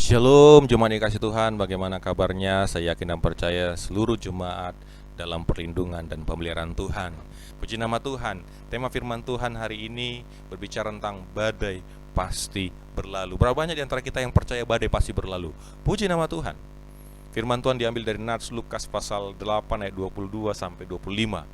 Shalom jemaat yang kasih Tuhan, bagaimana kabarnya? Saya yakin dan percaya seluruh jemaat dalam perlindungan dan pemeliharaan Tuhan. Puji nama Tuhan. Tema firman Tuhan hari ini berbicara tentang badai pasti berlalu. Berapa banyak di antara kita yang percaya badai pasti berlalu? Puji nama Tuhan. Firman Tuhan diambil dari Nats Lukas pasal 8 ayat 22 sampai 25.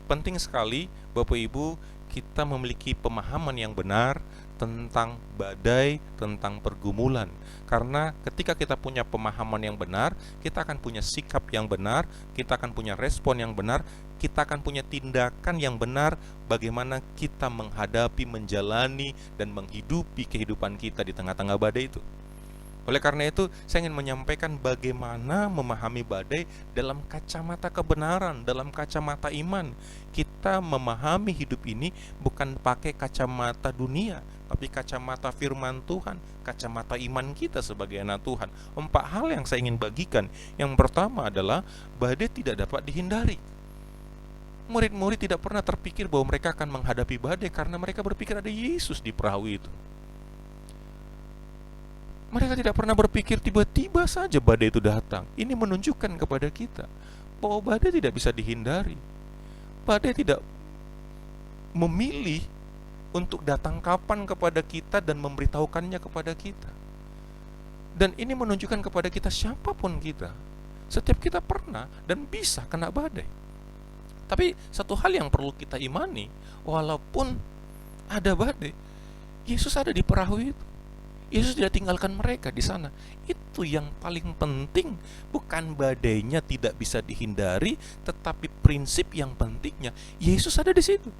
Penting sekali Bapak Ibu kita memiliki pemahaman yang benar tentang badai, tentang pergumulan. Karena ketika kita punya pemahaman yang benar, kita akan punya sikap yang benar, kita akan punya respon yang benar, kita akan punya tindakan yang benar bagaimana kita menghadapi, menjalani, dan menghidupi kehidupan kita di tengah-tengah badai itu. Oleh karena itu, saya ingin menyampaikan bagaimana memahami badai dalam kacamata kebenaran, dalam kacamata iman. Kita memahami hidup ini bukan pakai kacamata dunia, tapi kacamata firman Tuhan, kacamata iman kita sebagai anak Tuhan. 4 hal yang saya ingin bagikan. Yang pertama adalah badai tidak dapat dihindari. Murid-murid tidak pernah terpikir bahwa mereka akan menghadapi badai karena mereka berpikir ada Yesus di perahu itu. Mereka tidak pernah berpikir tiba-tiba saja badai itu datang. Ini menunjukkan kepada kita bahwa badai tidak bisa dihindari. Badai tidak memilih untuk datang kapan kepada kita dan memberitahukannya kepada kita. Dan ini menunjukkan kepada kita siapapun kita, setiap kita pernah dan bisa kena badai. Tapi satu hal yang perlu kita imani, walaupun ada badai, Yesus ada di perahu itu. Yesus tidak tinggalkan mereka di sana. Itu yang paling penting, bukan badainya tidak bisa dihindari, tetapi prinsip yang pentingnya Yesus ada di situ.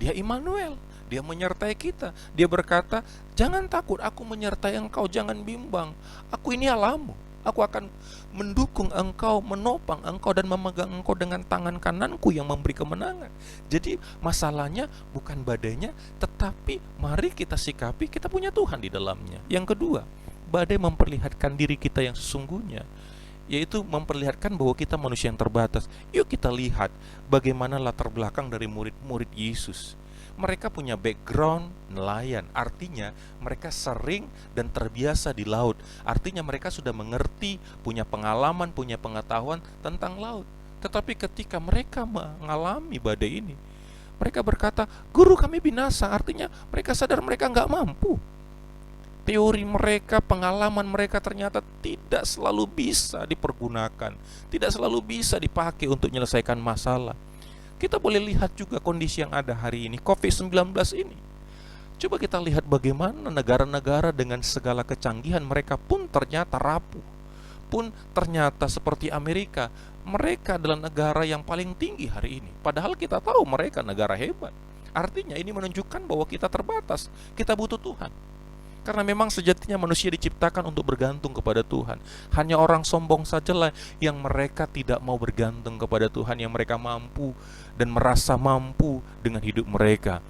Dia Immanuel, dia menyertai kita. Dia berkata, "Jangan takut, aku menyertai engkau, jangan bimbang. Aku ini Allahmu. Aku akan mendukung engkau, menopang engkau, dan memegang engkau dengan tangan kananku yang memberi kemenangan." Jadi masalahnya bukan badainya, tetapi mari kita sikapi kita punya Tuhan di dalamnya. Yang kedua, badai memperlihatkan diri kita yang sesungguhnya, yaitu memperlihatkan bahwa kita manusia yang terbatas. Yuk kita lihat bagaimana latar belakang dari murid-murid Yesus. Mereka punya background nelayan, artinya mereka sering dan terbiasa di laut. Artinya mereka sudah mengerti, punya pengalaman, punya pengetahuan tentang laut. Tetapi ketika mereka mengalami badai ini, mereka berkata, "Guru, kami binasa." Artinya mereka sadar mereka nggak mampu. Teori mereka, pengalaman mereka ternyata tidak selalu bisa dipergunakan, tidak selalu bisa dipakai untuk menyelesaikan masalah. Kita boleh lihat juga kondisi yang ada hari ini, COVID-19 ini. Coba kita lihat bagaimana negara-negara dengan segala kecanggihan mereka pun ternyata rapuh. Pun ternyata seperti Amerika, mereka adalah negara yang paling tinggi hari ini. Padahal kita tahu mereka negara hebat. Artinya ini menunjukkan bahwa kita terbatas, kita butuh Tuhan. Karena memang sejatinya manusia diciptakan untuk bergantung kepada Tuhan. Hanya orang sombong sajalah yang mereka tidak mau bergantung kepada Tuhan, yang mereka mampu dan merasa mampu dengan hidup mereka.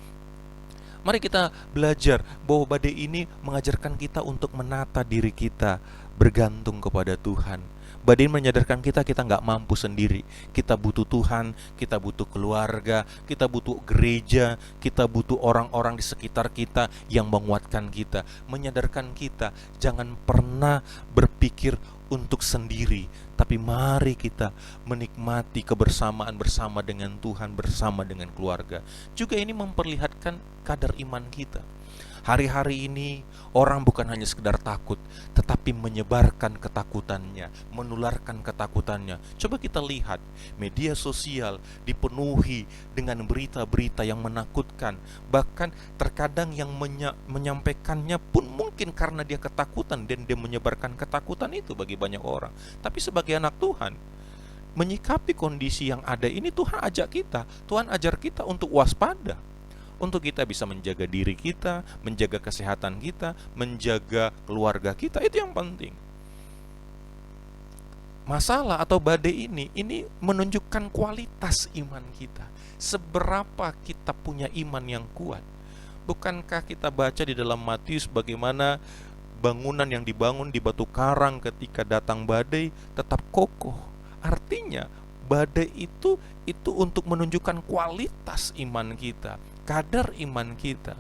Mari kita belajar bahwa badai ini mengajarkan kita untuk menata diri kita, bergantung kepada Tuhan. Badai menyadarkan kita nggak mampu sendiri. Kita butuh Tuhan, kita butuh keluarga, kita butuh gereja, kita butuh orang-orang di sekitar kita yang menguatkan kita. Menyadarkan kita jangan pernah berpikir untuk sendiri, tapi mari kita menikmati kebersamaan bersama dengan Tuhan, bersama dengan keluarga. Juga ini memperlihatkan kadar iman kita. Hari-hari ini orang bukan hanya sekedar takut, tetapi menyebarkan ketakutannya, menularkan ketakutannya. Coba kita lihat, media sosial dipenuhi dengan berita-berita yang menakutkan. Bahkan terkadang yang menyampaikannya pun mungkin karena dia ketakutan dan dia menyebarkan ketakutan itu bagi banyak orang. Tapi sebagai anak Tuhan, menyikapi kondisi yang ada ini, Tuhan ajak kita, Tuhan ajar kita untuk waspada, untuk kita bisa menjaga diri kita, menjaga kesehatan kita, menjaga keluarga kita. Itu yang penting. Masalah atau badai ini menunjukkan kualitas iman kita. Seberapa kita punya iman yang kuat. Bukankah kita baca di dalam Matius bagaimana bangunan yang dibangun di batu karang ketika datang badai tetap kokoh. Artinya badai itu untuk menunjukkan kualitas iman kita, kadar iman kita.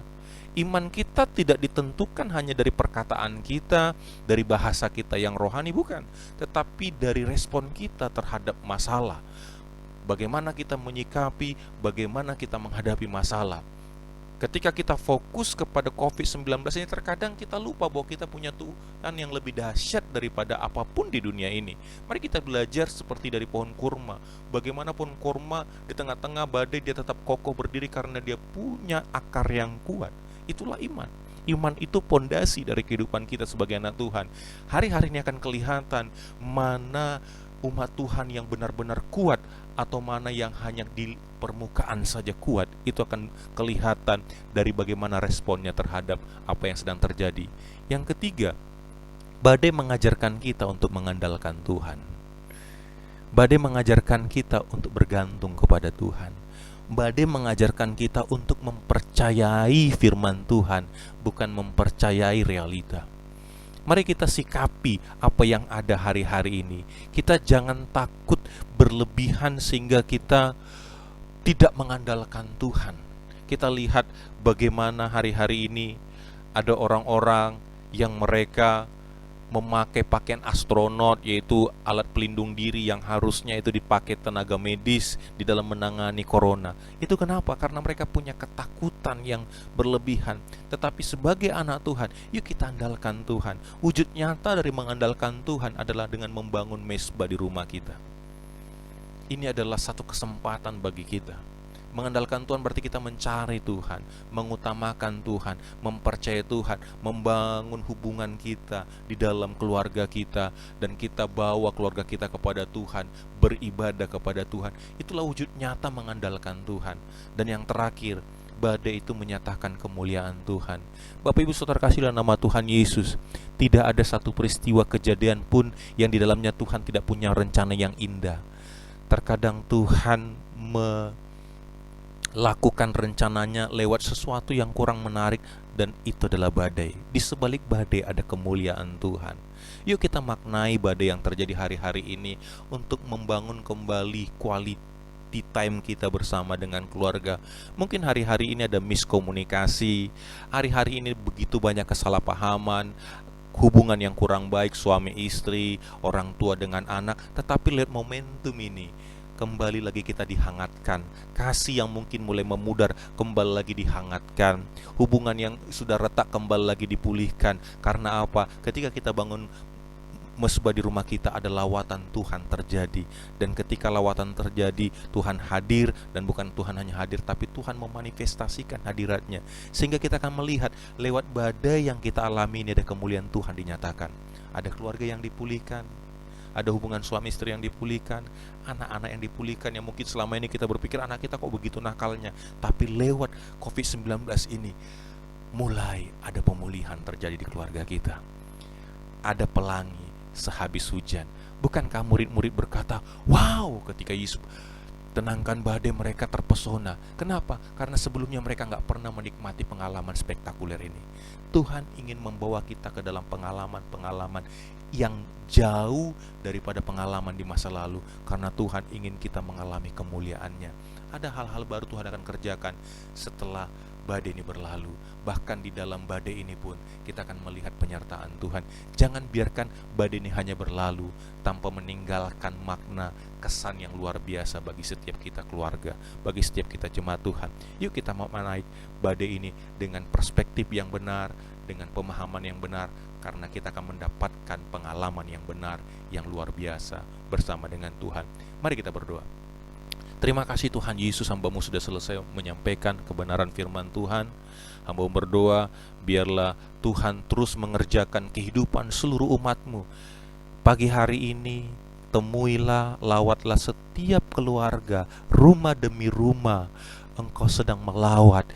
Iman kita tidak ditentukan hanya dari perkataan kita, dari bahasa kita yang rohani, bukan, tetapi dari respon kita terhadap masalah. Bagaimana kita menyikapi, bagaimana kita menghadapi masalah. Ketika kita fokus kepada COVID-19 ini, terkadang kita lupa bahwa kita punya Tuhan yang lebih dahsyat daripada apapun di dunia ini. Mari kita belajar seperti dari pohon kurma. Bagaimanapun kurma di tengah-tengah badai, dia tetap kokoh berdiri karena dia punya akar yang kuat. Itulah iman. Iman itu pondasi dari kehidupan kita sebagai anak Tuhan. Hari-hari ini akan kelihatan mana umat Tuhan yang benar-benar kuat atau mana yang hanya di permukaan saja kuat. Itu akan kelihatan dari bagaimana responnya terhadap apa yang sedang terjadi. Yang ketiga, badai mengajarkan kita untuk mengandalkan Tuhan. Badai mengajarkan kita untuk bergantung kepada Tuhan. Badai mengajarkan kita untuk mempercayai firman Tuhan, bukan mempercayai realita. Mari kita sikapi apa yang ada hari-hari ini. Kita jangan takut berlebihan sehingga kita tidak mengandalkan Tuhan. Kita lihat bagaimana hari-hari ini ada orang-orang yang mereka memakai pakaian astronot, yaitu alat pelindung diri yang harusnya itu dipakai tenaga medis di dalam menangani corona. Itu kenapa? Karena mereka punya ketakutan yang berlebihan. Tetapi sebagai anak Tuhan, yuk kita andalkan Tuhan. Wujud nyata dari mengandalkan Tuhan adalah dengan membangun mezbah di rumah kita. Ini adalah satu kesempatan bagi kita. Mengandalkan Tuhan berarti kita mencari Tuhan, mengutamakan Tuhan, mempercayai Tuhan, membangun hubungan kita di dalam keluarga kita, dan kita bawa keluarga kita kepada Tuhan, beribadah kepada Tuhan. Itulah wujud nyata mengandalkan Tuhan. Dan yang terakhir, badai itu menyatakan kemuliaan Tuhan. Bapak Ibu Saudara kasih dalam nama Tuhan Yesus, tidak ada satu peristiwa kejadian pun yang di dalamnya Tuhan tidak punya rencana yang indah. Terkadang Tuhan lakukan rencananya lewat sesuatu yang kurang menarik, dan itu adalah badai. Di sebalik badai ada kemuliaan Tuhan. Yuk kita maknai badai yang terjadi hari-hari ini untuk membangun kembali quality time kita bersama dengan keluarga. Mungkin hari-hari ini ada miskomunikasi, hari-hari ini begitu banyak kesalahpahaman, hubungan yang kurang baik suami istri, orang tua dengan anak. Tetapi lihat momentum ini, kembali lagi kita dihangatkan. Kasih yang mungkin mulai memudar kembali lagi dihangatkan. Hubungan yang sudah retak kembali lagi dipulihkan. Karena apa? Ketika kita bangun mezbah di rumah kita, ada lawatan Tuhan terjadi. Dan ketika lawatan terjadi, Tuhan hadir. Dan bukan Tuhan hanya hadir, tapi Tuhan memanifestasikan hadiratnya. Sehingga kita akan melihat lewat badai yang kita alami ini ada kemuliaan Tuhan dinyatakan. Ada keluarga yang dipulihkan, ada hubungan suami istri yang dipulihkan, anak-anak yang dipulihkan, yang mungkin selama ini kita berpikir anak kita kok begitu nakalnya. Tapi lewat COVID-19 ini, mulai ada pemulihan terjadi di keluarga kita. Ada pelangi sehabis hujan. Bukankah murid-murid berkata, wow, ketika Yesus tenangkan badai, mereka terpesona. Kenapa? Karena sebelumnya mereka gak pernah menikmati pengalaman spektakuler ini. Tuhan ingin membawa kita ke dalam pengalaman-pengalaman yang jauh daripada pengalaman di masa lalu, karena Tuhan ingin kita mengalami kemuliaannya. Ada hal-hal baru Tuhan akan kerjakan setelah badai ini berlalu. Bahkan di dalam badai ini pun kita akan melihat penyertaan Tuhan. Jangan biarkan badai ini hanya berlalu tanpa meninggalkan makna, kesan yang luar biasa bagi setiap kita keluarga, bagi setiap kita jemaat Tuhan. Yuk kita memaknai badai ini dengan perspektif yang benar, dengan pemahaman yang benar, karena kita akan mendapatkan pengalaman yang benar, yang luar biasa bersama dengan Tuhan. Mari kita berdoa. Terima kasih Tuhan Yesus, hamba-Mu sudah selesai menyampaikan kebenaran firman Tuhan. Hamba-Mu berdoa, biarlah Tuhan terus mengerjakan kehidupan seluruh umat-Mu. Pagi hari ini, temuilah, lawatlah setiap keluarga, rumah demi rumah. Engkau sedang melawat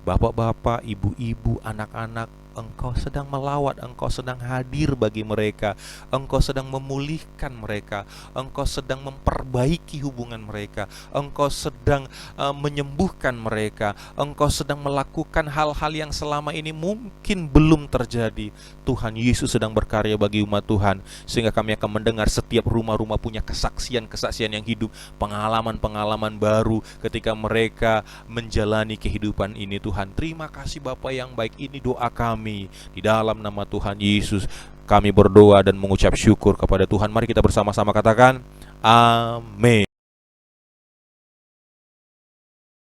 bapak-bapak, ibu-ibu, anak-anak, Engkau sedang melawat, Engkau sedang hadir bagi mereka, Engkau sedang memulihkan mereka, Engkau sedang memperbaiki hubungan mereka, Engkau sedang menyembuhkan mereka, Engkau sedang melakukan hal-hal yang selama ini mungkin belum terjadi. Tuhan Yesus sedang berkarya bagi umat Tuhan, sehingga kami akan mendengar setiap rumah-rumah punya kesaksian-kesaksian yang hidup, pengalaman-pengalaman baru ketika mereka menjalani kehidupan ini. Tuhan, terima kasih Bapa yang baik. Ini doa kami di dalam nama Tuhan Yesus. Kami berdoa dan mengucap syukur kepada Tuhan. Mari kita bersama-sama katakan amin.